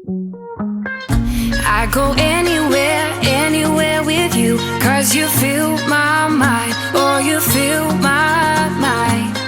I go anywhere, anywhere with you, 'cause you fill my mind, or you fill my mind.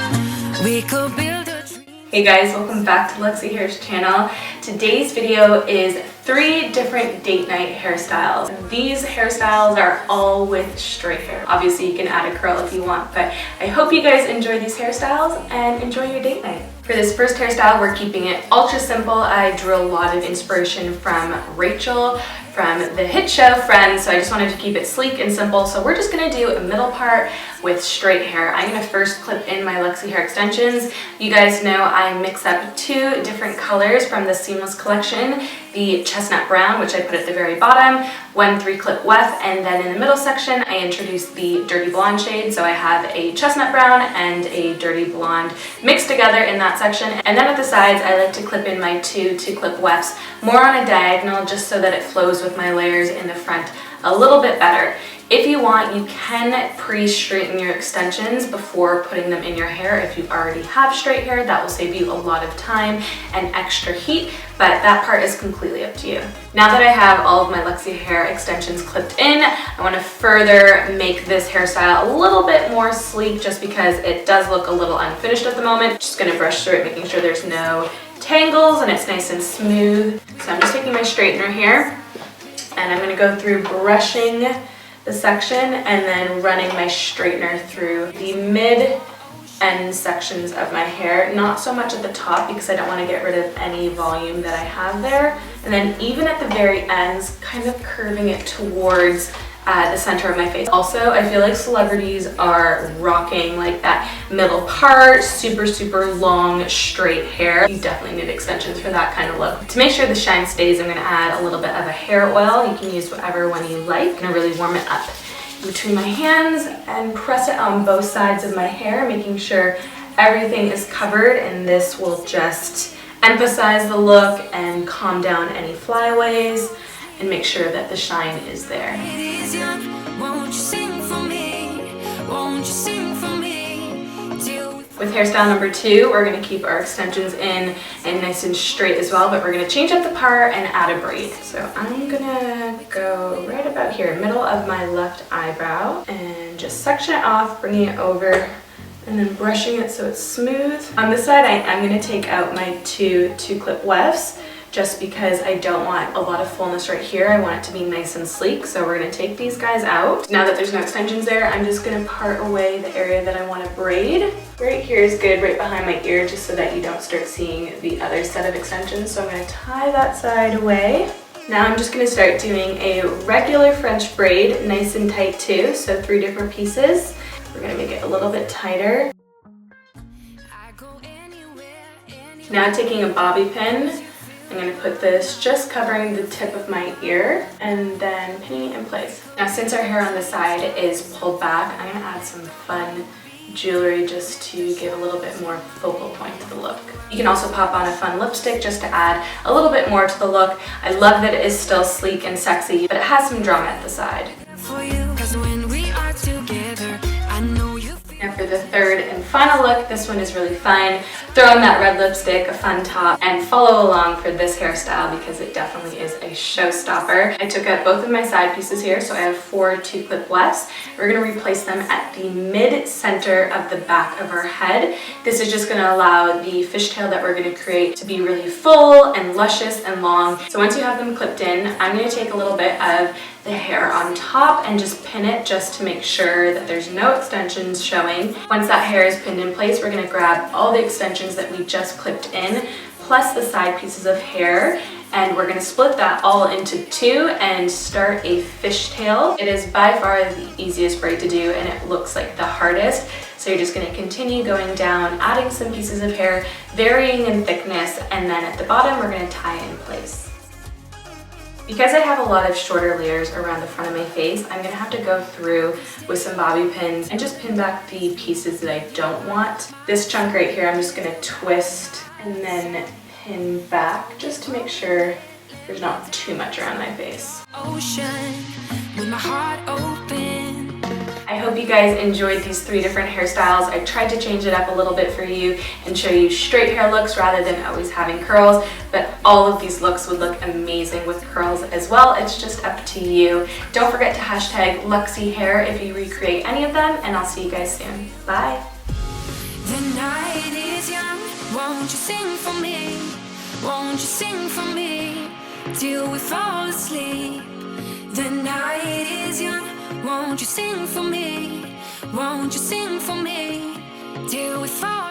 We could build a dream. Hey guys, welcome back to Luxy Hair's channel. Today's video is 3 different date night hairstyles. These hairstyles are all with straight hair. Obviously you can add a curl if you want, but I hope you guys enjoy these hairstyles and enjoy your date night. For this first hairstyle, we're keeping it ultra simple. I drew a lot of inspiration from Rachel from the hit show Friends, so I just wanted to keep it sleek and simple. So we're just gonna do a middle part with straight hair. I'm gonna first clip in my Luxy Hair extensions. You guys know I mix up 2 different colors from the Seamless collection, the chestnut brown, which I put at the very bottom, 1 3-clip weft, and then in the middle section I introduced the dirty blonde shade. So I have a chestnut brown and a dirty blonde mixed together in that section. And then at the sides I like to clip in my 2 2-clip wefts, more on a diagonal, just so that it flows with my layers in the front a little bit better. If you want, you can pre-straighten your extensions before putting them in your hair. If you already have straight hair, that will save you a lot of time and extra heat, but that part is completely up to you. Now that I have all of my Luxy Hair extensions clipped in, I want to further make this hairstyle a little bit more sleek, just because it does look a little unfinished at the moment. Just going to brush through it, making sure there's no tangles and it's nice and smooth. So I'm just taking my straightener here, and I'm going to go through brushing the section and then running my straightener through the mid end sections of my hair, not so much at the top because I don't want to get rid of any volume that I have there, and then even at the very ends, kind of curving it towards the center of my face. Also, I feel like celebrities are rocking like that middle part, super long straight hair. You definitely need extensions for that kind of look. To make sure the shine stays, I'm going to add a little bit of a hair oil. You can use whatever one you like. I'm going to really warm it up between my hands and press it on both sides of my hair, making sure everything is covered, and this will just emphasize the look and calm down any flyaways and make sure that the shine is there. With hairstyle number 2, we're going to keep our extensions in and nice and straight as well, but we're going to change up the part and add a braid. So I'm going to go right about here, middle of my left eyebrow, and just section it off, bringing it over, and then brushing it so it's smooth. On this side, I'm going to take out my 2 2-clip wefts, just because I don't want a lot of fullness right here. I want it to be nice and sleek, so we're going to take these guys out. Now that there's no extensions there, I'm just going to part away the area that I want to braid. Right here is good, right behind my ear, just so that you don't start seeing the other set of extensions. So I'm going to tie that side away. Now I'm just going to start doing a regular French braid, nice and tight too, so 3 different pieces. We're going to make it a little bit tighter. Now taking a bobby pin, I'm going to put this just covering the tip of my ear and then pinning it in place. Now since our hair on the side is pulled back, I'm going to add some fun jewelry just to give a little bit more focal point to the look. You can also pop on a fun lipstick just to add a little bit more to the look. I love that it is still sleek and sexy, but it has some drama at the side. Now for the third and final look, this one is really fun. Throw on that red lipstick, a fun top, and follow along for this hairstyle because it definitely is a showstopper. I took out both of my side pieces here, so I have 4 2-clip wefts. We're going to replace them at the mid-center of the back of our head. This is just going to allow the fishtail that we're going to create to be really full and luscious and long. So once you have them clipped in, I'm going to take a little bit of the hair on top and just pin it just to make sure that there's no extensions showing. Once that hair is pinned in place, we're going to grab all the extensions that we just clipped in plus the side pieces of hair, and we're going to split that all into 2 and start a fishtail. It is by far the easiest braid to do, and it looks like the hardest. So you're just going to continue going down, adding some pieces of hair, varying in thickness, and then at the bottom we're going to tie it in place. Because I have a lot of shorter layers around the front of my face, I'm going to have to go through with some bobby pins and just pin back the pieces that I don't want. This chunk right here, I'm just going to twist and then pin back just to make sure there's not too much around my face. Ocean, with my heart open. I hope you guys enjoyed these 3 different hairstyles. I tried to change it up a little bit for you and show you straight hair looks rather than always having curls, but all of these looks would look amazing with curls as well. It's just up to you. Don't forget to hashtag Luxy Hair if you recreate any of them, and I'll see you guys soon. Bye. The night is young, won't you sing for me? Won't you sing for me till we fall asleep? The night is young, won't you sing for me? Won't you sing for me till we fall asleep?